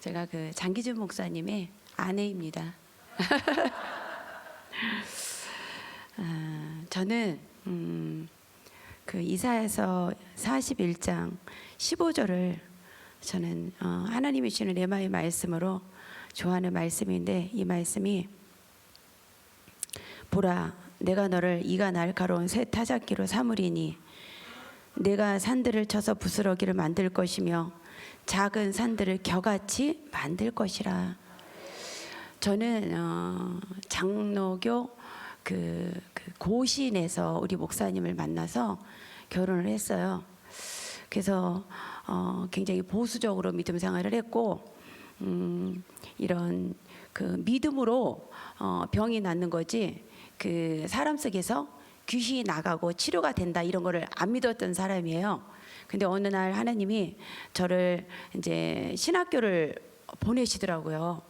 제가 그 장기준 목사님의 아내입니다. 저는 그 이사야서 41장 15절을 저는 하나님이 주시는 레마의 말씀으로 좋아하는 말씀인데, 이 말씀이 보라, 내가 너를 이가 날카로운 새 타작기로 삼으리니 내가 산들을 쳐서 부스러기를 만들 것이며 작은 산들을 겨같이 만들 것이라. 저는 장로교 그 고신에서 우리 목사님을 만나서 결혼을 했어요. 그래서 굉장히 보수적으로 믿음 생활을 했고, 이런 그 믿음으로 병이 낫는 거지, 그 사람 속에서 귀신이 나가고 치료가 된다 이런 거를 안 믿었던 사람이에요. 근데 어느 날 하나님이 저를 이제 신학교를 보내시더라고요.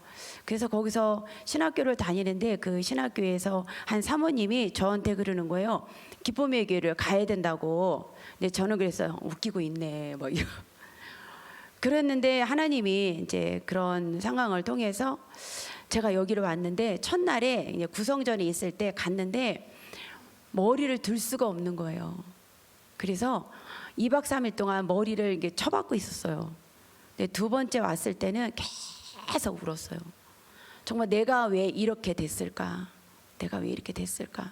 그래서 거기서 신학교를 다니는데, 그 신학교에서 한 사모님이 저한테 그러는 거예요. 기쁨의 교회를 가야 된다고. 근데 저는 그랬어요. 웃기고 있네. 뭐 이거. 그랬는데 하나님이 이제 그런 상황을 통해서 제가 여기로 왔는데, 첫날에 이제 구성전에 있을 때 갔는데 머리를 들 수가 없는 거예요. 그래서 2박 3일 동안 머리를 이게 쳐박고 있었어요. 근데 두 번째 왔을 때는 계속 울었어요. 정말 내가 왜 이렇게 됐을까? 내가 왜 이렇게 됐을까?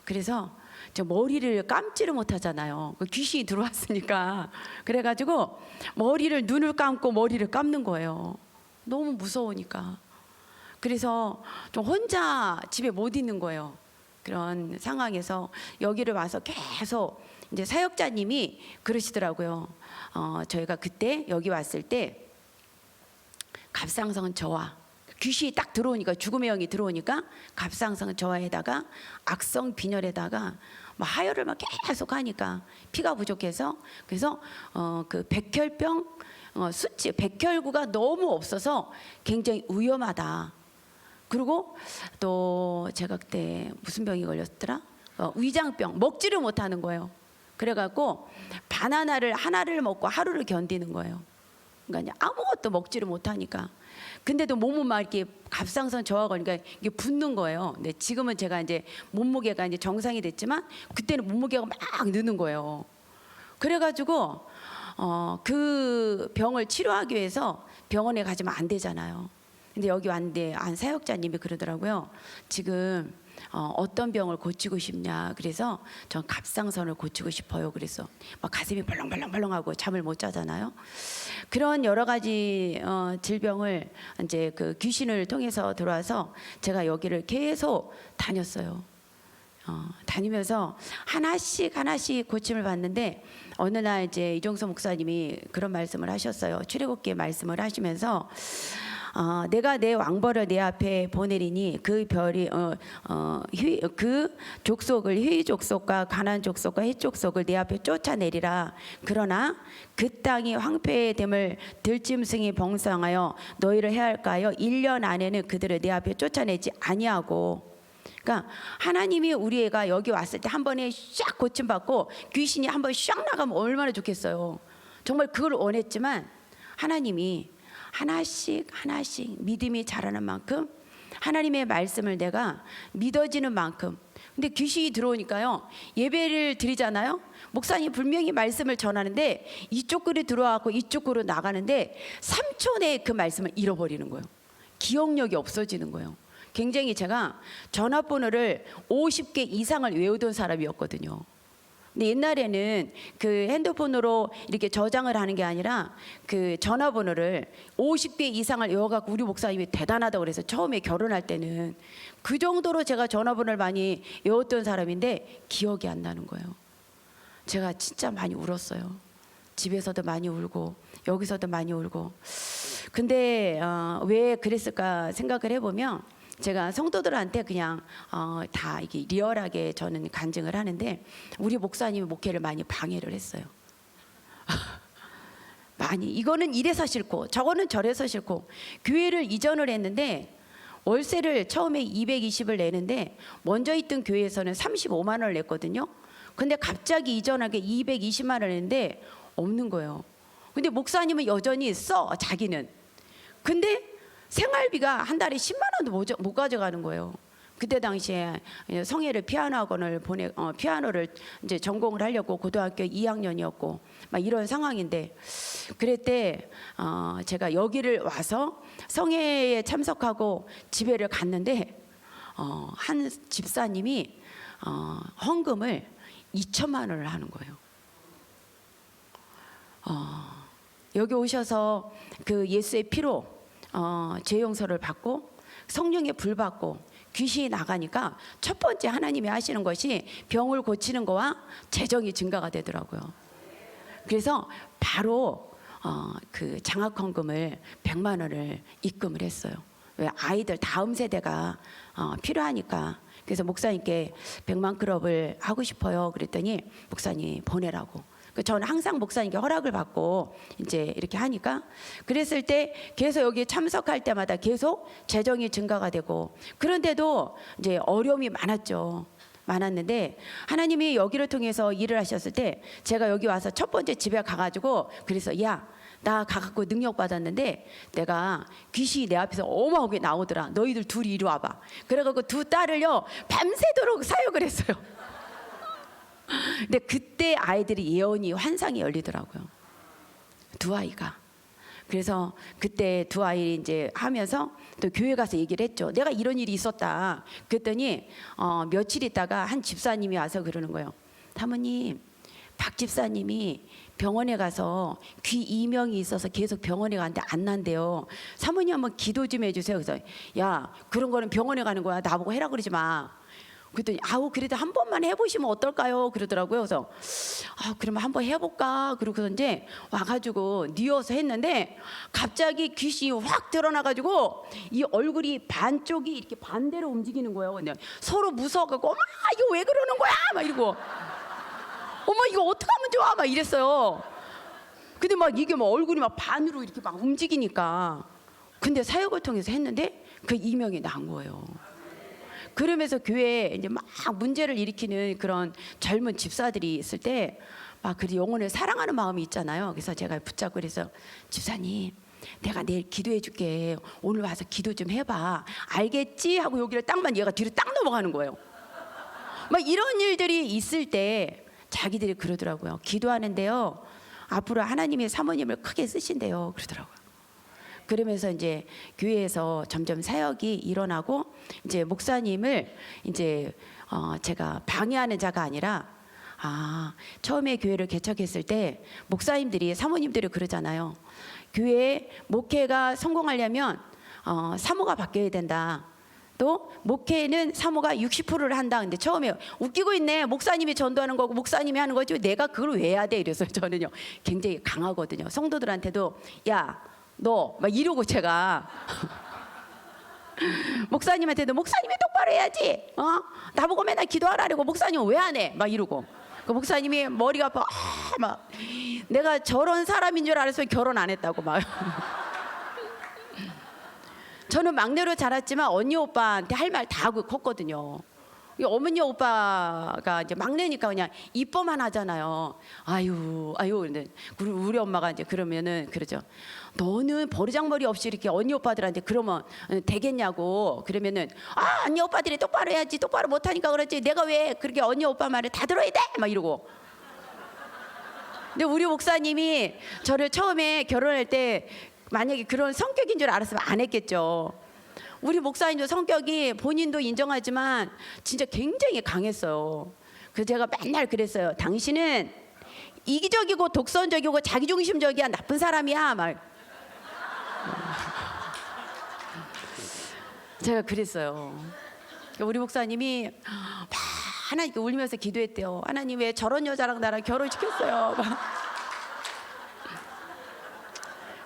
그래서 저 머리를 감지를 못하잖아요. 귀신이 들어왔으니까. 그래가지고 머리를, 눈을 감고 머리를 감는 거예요. 너무 무서우니까. 그래서 좀 혼자 집에 못 있는 거예요. 그런 상황에서 여기를 와서 계속 이제 사역자님이 그러시더라고요. 저희가 그때 여기 왔을 때 갑상선 저하, 귀신이 딱 들어오니까, 죽음의 영이 들어오니까 갑상선 저하에다가 악성 빈혈에다가 막 하혈을 막 계속 하니까 피가 부족해서, 그래서 그 백혈병 수치, 백혈구가 너무 없어서 굉장히 위험하다. 그리고 또 제가 그때 무슨 병이 걸렸더라? 위장병, 먹지를 못하는 거예요. 그래갖고 바나나를 하나를 먹고 하루를 견디는 거예요. 그러니까 아무것도 먹지를 못하니까. 근데도 몸은 막 이렇게 갑상선 저하가 오니까 이게 붓는 거예요. 근데 지금은 제가 이제 몸무게가 이제 정상이 됐지만, 그때는 몸무게가 막 느는 거예요. 그래가지고 그 병을 치료하기 위해서 병원에 가지면 안 되잖아요. 근데 여기 왔는데 한 사역자님이 그러더라고요. 지금 어떤 병을 고치고 싶냐. 그래서 전 갑상선을 고치고 싶어요. 그래서 막 가슴이 벌렁벌렁벌렁하고 잠을 못 자잖아요. 그런 여러 가지 질병을 이제 그 귀신을 통해서 들어와서 제가 여기를 계속 다녔어요. 다니면서 하나씩 고침을 받는데, 어느 날 이제 이종서 목사님이 그런 말씀을 하셨어요. 출애굽기 말씀을 하시면서 내가 내 왕벌을 내 앞에 보내리니 그 별이 그 족속을, 휘 족속과 가나안 족속과 헷 족속을 내 앞에 쫓아내리라. 그러나 그 땅이 황폐됨을 들짐승이 봉상하여 너희를 해할까요? 1년 안에는 그들을 내 앞에 쫓아내지 아니하고. 그러니까 하나님이 우리 애가 여기 왔을 때 한 번에 샥 고침받고 귀신이 한 번 샥 나가면 얼마나 좋겠어요. 정말 그걸 원했지만 하나님이 하나씩 믿음이 자라는 만큼, 하나님의 말씀을 내가 믿어지는 만큼. 근데 귀신이 들어오니까요, 예배를 드리잖아요. 목사님 분명히 말씀을 전하는데 이쪽 글이 들어와서 이쪽 글로 나가는데 3초 내에 그 말씀을 잃어버리는 거예요. 기억력이 없어지는 거예요. 굉장히 제가 전화번호를 50개 이상을 외우던 사람이었거든요. 근데 옛날에는 그 핸드폰으로 이렇게 저장을 하는 게 아니라 그 전화번호를 50개 이상을 외워갖고, 우리 목사님이 대단하다고 그래서 처음에 결혼할 때는 그 정도로 제가 전화번호를 많이 외웠던 사람인데 기억이 안 나는 거예요. 제가 진짜 많이 울었어요. 집에서도 많이 울고 여기서도 많이 울고. 근데 왜 그랬을까 생각을 해보면, 제가 성도들한테 그냥 다 이게 리얼하게 저는 간증을 하는데, 우리 목사님이 목회를 많이 방해를 했어요. 많이. 이거는 이래서 싫고 저거는 저래서 싫고. 교회를 이전을 했는데 월세를 처음에 220을 내는데 먼저 있던 교회에서는 35만 원을 냈거든요. 근데 갑자기 이전하게 220만 원을 냈는데 없는 거예요. 근데 목사님은 여전히 써, 자기는. 근데 생활비가 한 달에 10만 원도 못 가져가는 거예요. 그때 당시에 성애를 피아노 학원을 피아노를 이제 전공을 하려고 고등학교 2학년이었고 막 이런 상황인데, 그랬대 제가 여기를 와서 성애에 참석하고 집회를 갔는데 한 집사님이 헌금을 2천만 원을 하는 거예요. 여기 오셔서 그 예수의 피로 죄 용서를 받고 성령의 불 받고 귀신이 나가니까 첫 번째 하나님이 하시는 것이 병을 고치는 거와 재정이 증가가 되더라고요. 그래서 바로 그 장학 헌금을 100만 원을 입금을 했어요. 왜? 아이들 다음 세대가 필요하니까. 그래서 목사님께 100만 클럽을 하고 싶어요. 그랬더니 목사님 보내라고. 저는 항상 목사님께 허락을 받고 이제 이렇게 하니까, 그랬을 때 계속 여기 참석할 때마다 계속 재정이 증가가 되고, 그런데도 이제 어려움이 많았는데 하나님이 여기를 통해서 일을 하셨을 때 제가 여기 와서 첫 번째 집에 가가지고 그래서 야, 나 가갖고 능력 받았는데 내가 귀신이 내 앞에서 어마어마하게 나오더라. 너희들 둘이 이리 와봐. 그래갖고 두 딸을요 밤새도록 사역을 했어요. 근데 그때 아이들이 예언이 환상이 열리더라고요. 두 아이가. 그래서 그때 두 아이 이제 하면서 또 교회 가서 얘기를 했죠. 내가 이런 일이 있었다. 그랬더니 며칠 있다가 한 집사님이 와서 그러는 거예요. 사모님, 박 집사님이 병원에 가서 귀 이명이 있어서 계속 병원에 가는데 안 난대요. 사모님 한번 기도 좀 해주세요. 그래서 야, 그런 거는 병원에 가는 거야. 나보고 해라 그러지 마. 그랬더니 그래도 한 번만 해보시면 어떨까요? 그러더라고요. 그래서 그러면 한번 해볼까? 그러고서 이제 와가지고 뉘어서 했는데 갑자기 귀신이 확 드러나가지고 이 얼굴이 반쪽이 이렇게 반대로 움직이는 거예요. 근데 서로 무서워가지고 엄마 이거 왜 그러는 거야? 막 이러고 엄마 이거 어떡하면 좋아? 막 이랬어요. 근데 막 이게 막 얼굴이 막 반으로 이렇게 막 움직이니까, 근데 사역을 통해서 했는데 그 이명이 난 거예요. 그러면서 교회에 이제 막 문제를 일으키는 그런 젊은 집사들이 있을 때 막 그 영혼을 사랑하는 마음이 있잖아요. 그래서 제가 붙잡고 그래서 집사님, 내가 내일 기도해 줄게. 오늘 와서 기도 좀 해봐. 알겠지? 하고 여기를 딱만 얘가 뒤로 딱 넘어가는 거예요. 막 이런 일들이 있을 때 자기들이 그러더라고요. 기도하는데요, 앞으로 하나님이 사모님을 크게 쓰신대요. 그러더라고요. 그러면서 이제 교회에서 점점 사역이 일어나고, 이제 목사님을 이제 제가 방해하는 자가 아니라, 처음에 교회를 개척했을 때 목사님들이, 사모님들이 그러잖아요. 교회에 목회가 성공하려면 사모가 바뀌어야 된다. 또 목회는 사모가 60%를 한다. 근데 처음에 웃기고 있네. 목사님이 전도하는 거고 목사님이 하는 거지 내가 그걸 왜 해야 돼? 이래서 저는요 굉장히 강하거든요. 성도들한테도 야, 너 막 이러고 제가 목사님한테도 목사님이 똑바로 해야지. 나보고 맨날 기도하라고 목사님은 왜 안 해? 막 이러고. 그 목사님이 머리가 아파. 막 내가 저런 사람인 줄 알았으면 결혼 안 했다고 막. 저는 막내로 자랐지만 언니 오빠한테 할 말 다 하고 컸거든요. 어머니 오빠가 이제 막내니까 그냥 이뻐만 하잖아요. 아유. 근데 우리 엄마가 이제 그러면은 그러죠. 너는 버르장머리 없이 이렇게 언니 오빠들한테 그러면 되겠냐고. 그러면은 언니 오빠들이 똑바로 해야지. 똑바로 못하니까 그렇지. 내가 왜 그렇게 언니 오빠 말을 다 들어야 돼? 막 이러고. 근데 우리 목사님이 저를 처음에 결혼할 때 만약에 그런 성격인 줄 알았으면 안 했겠죠. 우리 목사님도 성격이 본인도 인정하지만 진짜 굉장히 강했어요. 그래서 제가 맨날 그랬어요. 당신은 이기적이고 독선적이고 자기중심적이야. 나쁜 사람이야. 막 제가 그랬어요. 우리 목사님이 하나님께 울면서 기도했대요. 하나님 왜 저런 여자랑 나랑 결혼시켰어요.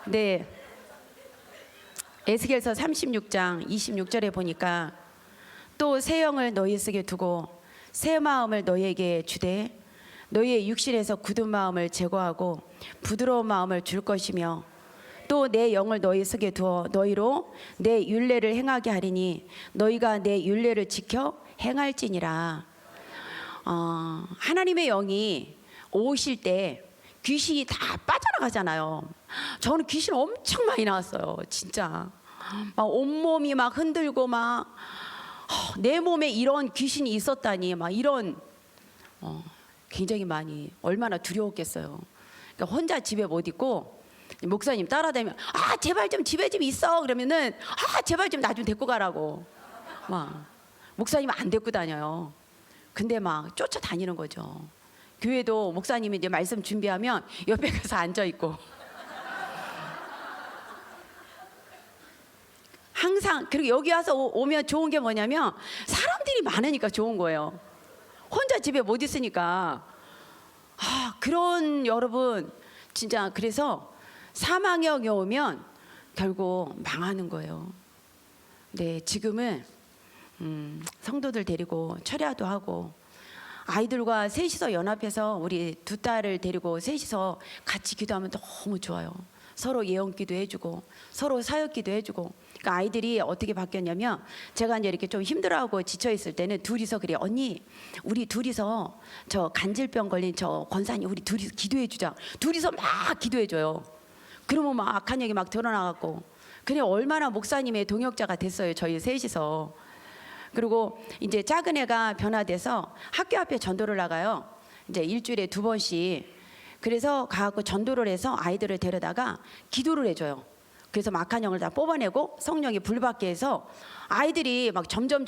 네. 에스겔서 36장 26절에 보니까 또 새 영을 너희 속에 두고 새 마음을 너희에게 주되 너희의 육신에서 굳은 마음을 제거하고 부드러운 마음을 줄 것이며 또 내 영을 너희 속에 두어 너희로 내 율례를 행하게 하리니 너희가 내 율례를 지켜 행할지니라. 하나님의 영이 오실 때 귀신이 다 빠져나가잖아요. 저는 귀신 엄청 많이 나왔어요. 진짜 막 온몸이 막 흔들고 막 내 몸에 이런 귀신이 있었다니 막 이런 굉장히 많이 얼마나 두려웠겠어요. 그러니까 혼자 집에 못 있고 목사님 따라다니면 제발 좀 집에 좀 있어 그러면은 제발 좀 나 좀 데리고 가라고 막 목사님 안 데리고 다녀요. 근데 막 쫓아다니는 거죠. 교회도 목사님이 이제 말씀 준비하면 옆에 가서 앉아 있고 항상. 그리고 여기 와서 오면 좋은 게 뭐냐면 사람들이 많으니까 좋은 거예요. 혼자 집에 못 있으니까. 그런 여러분 진짜 그래서 사망형이 오면 결국 망하는 거예요. 네, 지금은 성도들 데리고 철야도 하고 아이들과 셋이서 연합해서 우리 두 딸을 데리고 셋이서 같이 기도하면 너무 좋아요. 서로 예언기도 해주고 서로 사역기도 해주고. 그러니까 아이들이 어떻게 바뀌었냐면 제가 이제 이렇게 좀 힘들어하고 지쳐 있을 때는 둘이서 그래요. 언니 우리 둘이서 저 간질병 걸린 저 권사님 우리 둘이서 기도해 주자. 둘이서 막 기도해 줘요. 그러면 막 악한 얘기 막 드러나갖고 그냥 얼마나 목사님의 동역자가 됐어요. 저희 셋이서. 그리고 이제 작은 애가 변화돼서 학교 앞에 전도를 나가요. 이제 일주일에 2번씩. 그래서 가갖고 전도를 해서 아이들을 데려다가 기도를 해줘요. 그래서 악한 영을 다 뽑아내고 성령이 불받게 해서 아이들이 막 점점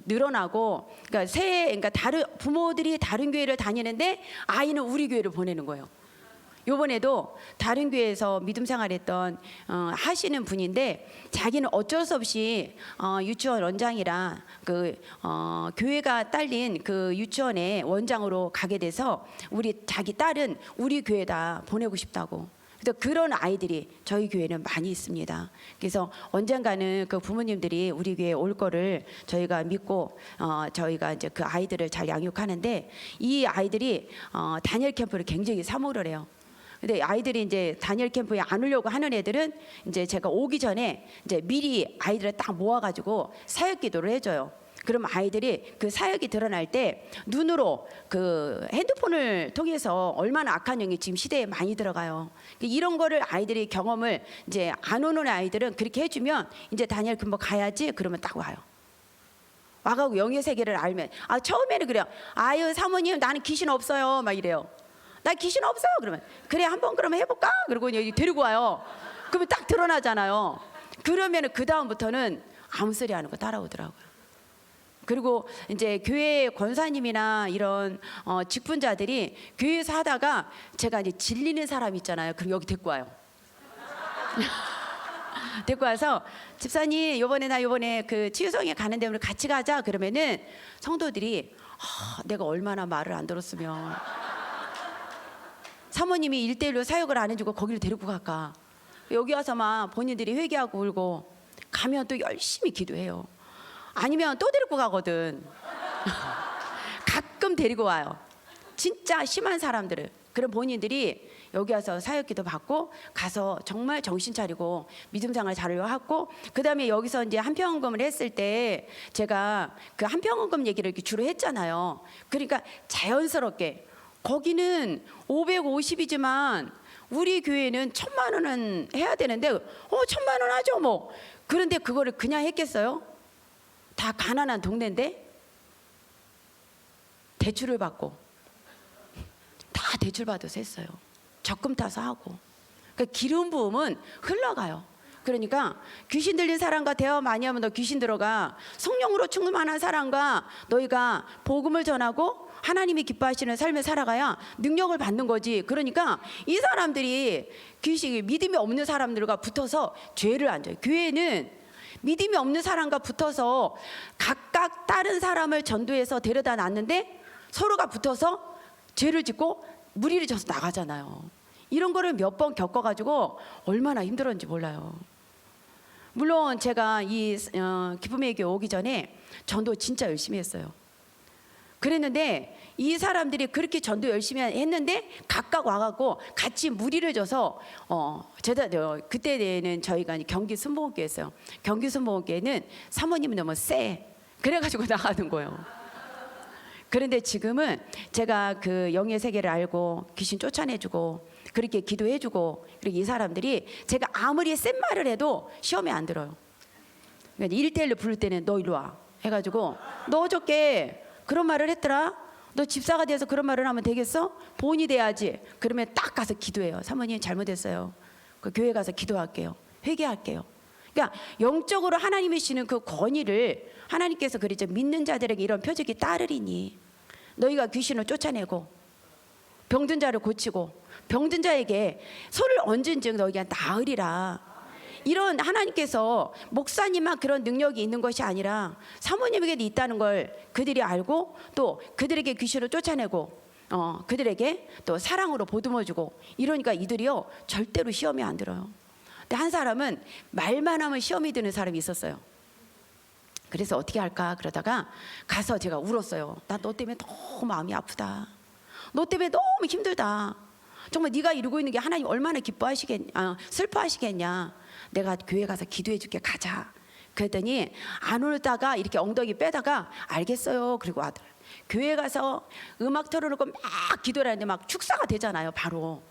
늘어나고. 그러니까 다른 부모들이 다른 교회를 다니는데 아이는 우리 교회를 보내는 거예요. 요번에도 다른 교회에서 믿음 생활했던 하시는 분인데 자기는 어쩔 수 없이 유치원 원장이라 교회가 딸린 그 유치원에 원장으로 가게 돼서 자기 딸은 우리 교회다 보내고 싶다고. 그래서 그런 아이들이 저희 교회는 많이 있습니다. 그래서 언젠가는 그 부모님들이 우리 교회에 올 거를 저희가 믿고 저희가 이제 그 아이들을 잘 양육하는데 이 아이들이 다니엘 캠프를 굉장히 사모를 해요. 근데 아이들이 이제 다니엘 캠프에 안 오려고 하는 애들은 이제 제가 오기 전에 이제 미리 아이들을 딱 모아가지고 사역 기도를 해줘요. 그럼 아이들이 그 사역이 드러날 때 눈으로 그 핸드폰을 통해서 얼마나 악한 영이 지금 시대에 많이 들어가요. 이런 거를 아이들이 경험을 이제 안 오는 아이들은 그렇게 해주면 이제 다니엘 캠프 가야지 그러면 딱 와요. 와가고 영의 세계를 알면 처음에는 그래요. 아유 사모님 나는 귀신 없어요 막 이래요. 나 귀신 없어 그러면 그래 한번 그러면 해볼까 그러고 여기 데리고 와요. 그러면 딱 드러나잖아요. 그러면은 그 다음부터는 아무 소리 하는 거 따라오더라고요. 그리고 이제 교회 권사님이나 이런 직분자들이 교회에서 하다가 제가 이제 질리는 사람 있잖아요. 그럼 여기 데리고 와요. 데리고 와서 집사님 요번에 그 치유성에 가는데 우리 같이 가자 그러면은 성도들이 내가 얼마나 말을 안 들었으면 사모님이 1대1로 사역을 안 해주고 거기를 데리고 갈까. 여기 와서 막 본인들이 회개하고 울고 가면 또 열심히 기도해요. 아니면 또 데리고 가거든. 가끔 데리고 와요. 진짜 심한 사람들을. 그럼 본인들이 여기 와서 사역기도 받고 가서 정말 정신 차리고 믿음 생활 잘하려고 하고 그다음에 여기서 이제 한평원금을 했을 때 제가 그 한평원금 얘기를 이렇게 주로 했잖아요. 그러니까 자연스럽게 거기는 550이지만 우리 교회는 1,000만 원은 해야 되는데 1,000만 원 하죠 뭐. 그런데 그거를 그냥 했겠어요? 다 가난한 동네인데 대출을 받고 다 대출 받아서 했어요. 적금 타서 하고. 그러니까 기름 부음은 흘러가요. 그러니까 귀신 들린 사람과 대화 많이 하면 너 귀신 들어가. 성령으로 충만한 사람과 너희가 복음을 전하고 하나님이 기뻐하시는 삶을 살아가야 능력을 받는 거지. 그러니까 이 사람들이 귀신 믿음이 없는 사람들과 붙어서 죄를 안 져요. 교회는 믿음이 없는 사람과 붙어서 각각 다른 사람을 전도해서 데려다 놨는데 서로가 붙어서 죄를 짓고 무리를 져서 나가잖아요. 이런 거를 몇 번 겪어가지고 얼마나 힘들었는지 몰라요. 물론 제가 이 기쁨의 교회 오기 전에 전도 진짜 열심히 했어요. 그랬는데 이 사람들이 그렇게 전도 열심히 했는데 각각 와갖고 같이 무리를 져서 그때는 저희가 경기 순복음교회였어요. 경기 순복음교회는 사모님이 너무 세. 그래가지고 나가는 거예요. 그런데 지금은 제가 그 영의 세계를 알고 귀신 쫓아내주고 그렇게 기도해주고 그리고 이 사람들이 제가 아무리 센 말을 해도 시험에 안 들어요. 그러니까 1대1로 부를 때는 너 일로 와 해가지고 너 어저께 그런 말을 했더라. 너 집사가 돼서 그런 말을 하면 되겠어? 본이 돼야지. 그러면 딱 가서 기도해요. 사모님 잘못했어요. 그 교회 가서 기도할게요. 회개할게요. 그러니까 영적으로 하나님이 주시는 그 권위를 하나님께서 그랬죠. 믿는 자들에게 이런 표적이 따르리니 너희가 귀신을 쫓아내고 병든 자를 고치고 병든 자에게 손을 얹은 즉 너희가 나으리라. 이런 하나님께서 목사님만 그런 능력이 있는 것이 아니라 사모님에게도 있다는 걸 그들이 알고 또 그들에게 귀신을 쫓아내고 그들에게 또 사랑으로 보듬어주고 이러니까 이들이요 절대로 시험에 안 들어요. 근데 한 사람은 말만 하면 시험이 드는 사람이 있었어요. 그래서 어떻게 할까 그러다가 가서 제가 울었어요. 나 너 때문에 너무 마음이 아프다. 너 때문에 너무 힘들다. 정말 네가 이루고 있는 게 하나님 얼마나 슬퍼하시겠냐. 내가 교회 가서 기도해 줄게 가자. 그랬더니 안 울다가 이렇게 엉덩이 빼다가 알겠어요. 그리고 아들 교회 가서 음악 틀어놓고 막 기도를 하는데 막 축사가 되잖아요. 바로.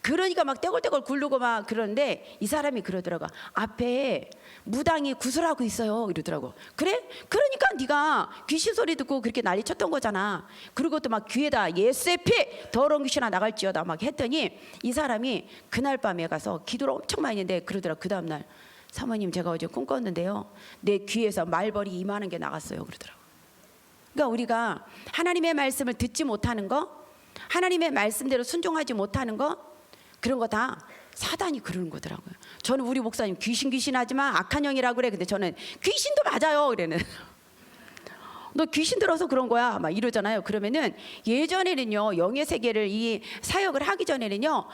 그러니까 막 떼굴떼굴 굴르고 막 그러는데 이 사람이 그러더라고. 앞에 무당이 구슬하고 있어요. 이러더라고. 그래? 그러니까 네가 귀신 소리 듣고 그렇게 난리 쳤던 거잖아. 그리고 또 막 귀에다 예수의 피 더러운 귀신아 나갈지어다 막 했더니 이 사람이 그날 밤에 가서 기도를 엄청 많이 했는데 그러더라고. 그 다음날 사모님 제가 어제 꿈 꿨는데요. 내 귀에서 말벌이 이만한 게 나갔어요. 그러더라고. 그러니까 우리가 하나님의 말씀을 듣지 못하는 거, 하나님의 말씀대로 순종하지 못하는 거 그런 거 다 사단이 그러는 거더라고요. 저는 우리 목사님 귀신 하지만 악한 영이라고 그래. 근데 저는 귀신도 맞아요. 그래는 너 귀신 들어서 그런 거야 막 이러잖아요. 그러면은 예전에는요 영의 세계를 이 사역을 하기 전에는요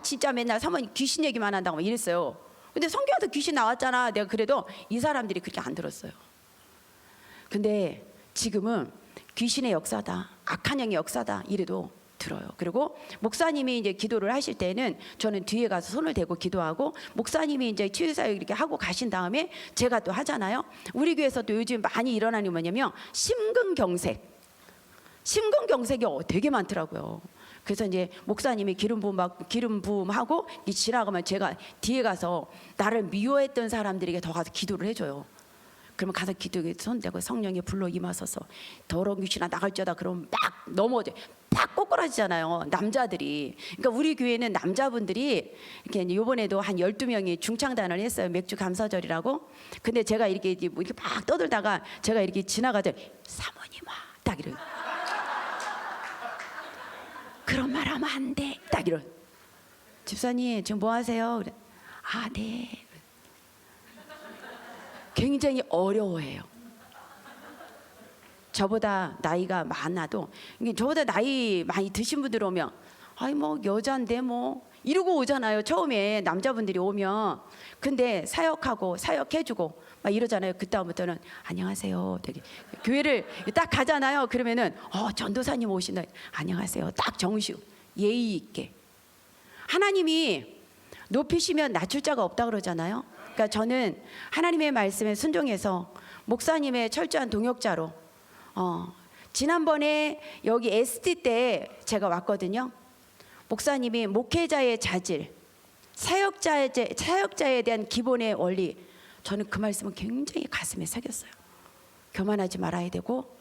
진짜 맨날 사모님 귀신 얘기만 한다고 막 이랬어요. 근데 성경에도 귀신 나왔잖아. 내가 그래도 이 사람들이 그렇게 안 들었어요. 근데 지금은 귀신의 역사다, 악한 영의 역사다 이래도 들어요. 그리고 목사님이 이제 기도를 하실 때는 저는 뒤에 가서 손을 대고 기도하고 목사님이 이제 치유사역 이렇게 하고 가신 다음에 제가 또 하잖아요. 우리 교회에서도 요즘 많이 일어나는 게 뭐냐면 심근경색. 심근경색이 되게 많더라고요. 그래서 이제 목사님이 기름 부음하고 지나가면 제가 뒤에 가서 나를 미워했던 사람들에게 더 가서 기도를 해줘요. 그러면 가서 기도에 손대고 성령의 불로 임하소서 더러운 귀신아 나갈지어다. 그러면 막 넘어져 팍 꼬꾸라지잖아요 남자들이. 그러니까 우리 교회는 남자분들이 이렇게 이번에도 한 12명이 중창단을 했어요. 맥주 감사절이라고. 근데 제가 이렇게 막 떠들다가 제가 이렇게 지나가자 사모님아 딱 이래요. 그런 말 하면 안 돼. 딱 이런. 집사님 지금 뭐 하세요? 그래. 네. 굉장히 어려워해요. 저보다 나이가 많아도 저보다 나이 많이 드신 분들 오면 뭐 여잔데 뭐 이러고 오잖아요. 처음에 남자분들이 오면. 근데 사역하고 사역해주고 막 이러잖아요. 그 다음부터는 안녕하세요. 되게 교회를 딱 가잖아요. 그러면은 전도사님 오신다. 안녕하세요. 딱 정식 예의 있게. 하나님이 높이시면 낮출 자가 없다 그러잖아요. 그러니까 저는 하나님의 말씀에 순종해서 목사님의 철저한 동역자로 지난번에 여기 SD 때 제가 왔거든요. 목사님이 목회자의 자질, 사역자에 대한 기본의 원리, 저는 그 말씀은 굉장히 가슴에 새겼어요. 교만하지 말아야 되고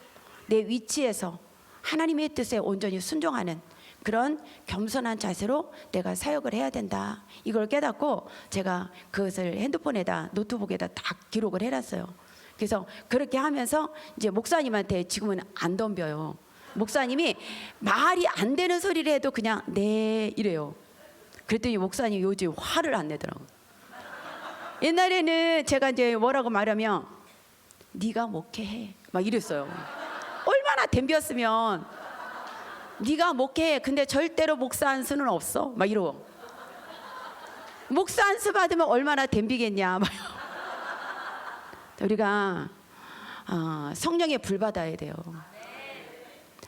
내 위치에서 하나님의 뜻에 온전히 순종하는 그런 겸손한 자세로 내가 사역을 해야 된다. 이걸 깨닫고 제가 그것을 핸드폰에다 노트북에다 딱 기록을 해놨어요. 그래서 그렇게 하면서 이제 목사님한테 지금은 안 덤벼요. 목사님이 말이 안 되는 소리를 해도 그냥 네 이래요. 그랬더니 목사님이 요즘 화를 안 내더라고요. 옛날에는 제가 이제 뭐라고 말하면 네가 목회해 막 이랬어요. 얼마나 덤볐으면 네가 목회해. 근데 절대로 목사 안수는 없어. 막 이러고. 목사 안수 받으면 얼마나 덤비겠냐. 막. 우리가 성령의 불 받아야 돼요.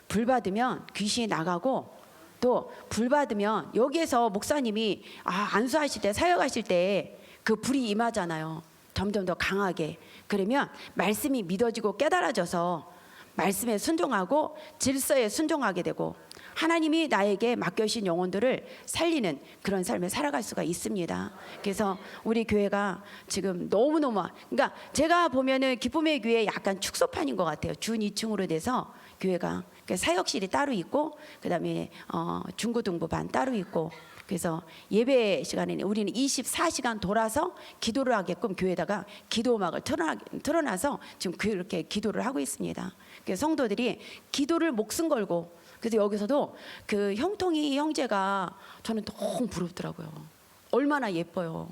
불 받으면 귀신이 나가고 또 불 받으면 여기에서 목사님이 안수하실 때 사역하실 때 그 불이 임하잖아요. 점점 더 강하게. 그러면 말씀이 믿어지고 깨달아져서 말씀에 순종하고 질서에 순종하게 되고 하나님이 나에게 맡겨주신 영혼들을 살리는 그런 삶을 살아갈 수가 있습니다. 그래서 우리 교회가 지금 너무너무, 그러니까 제가 보면은 기쁨의 교회 약간 축소판인 것 같아요. 준 2층으로 돼서 교회가 사역실이 따로 있고 그다음에 중고등부반 따로 있고, 그래서 예배 시간에는 우리는 24시간 돌아서 기도를 하게끔 교회에다가 기도 음악을 틀어놔서 지금 그렇게 기도를 하고 있습니다. 그래서 성도들이 기도를 목숨 걸고, 그래서 여기서도 그 형통이 형제가 저는 너무 부럽더라고요. 얼마나 예뻐요.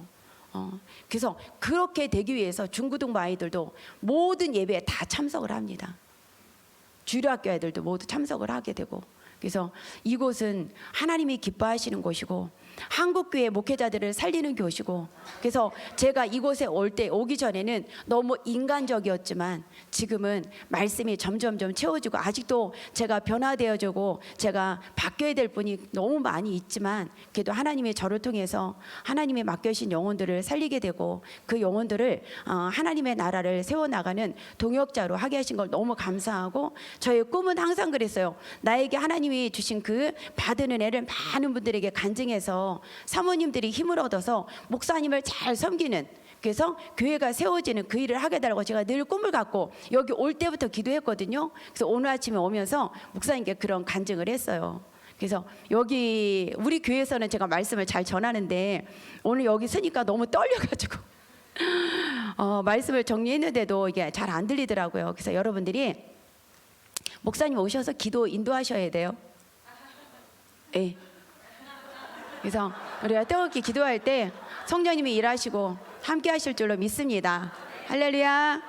그래서 그렇게 되기 위해서 중고등부 아이들도 모든 예배에 다 참석을 합니다. 주일학교 애들도 모두 참석을 하게 되고, 그래서 이곳은 하나님이 기뻐하시는 곳이고 한국교회 목회자들을 살리는 곳이고, 그래서 제가 이곳에 오기 전에는 너무 인간적이었지만 지금은 말씀이 점점점 채워지고, 아직도 제가 변화되어지고 제가 바뀌어야 될 분이 너무 많이 있지만 그래도 하나님이 저를 통해서 하나님이 맡겨주신 영혼들을 살리게 되고 그 영혼들을 하나님의 나라를 세워나가는 동역자로 하게 하신 걸 너무 감사하고, 저의 꿈은 항상 그랬어요. 나에게 하나님이 주신 그 받은 은혜를 많은 분들에게 간증해서 사모님들이 힘을 얻어서 목사님을 잘 섬기는, 그래서 교회가 세워지는 그 일을 하게 달라고 제가 늘 꿈을 갖고 여기 올 때부터 기도했거든요. 그래서 오늘 아침에 오면서 목사님께 그런 간증을 했어요. 그래서 여기 우리 교회에서는 제가 말씀을 잘 전하는데 오늘 여기 서니까 너무 떨려가지고 말씀을 정리했는데도 이게 잘 안 들리더라고요. 그래서 여러분들이 목사님 오셔서 기도 인도하셔야 돼요. 네. 그래서 우리가 뜨겁게 기도할 때 성령님이 일하시고 함께 하실 줄로 믿습니다. 할렐루야.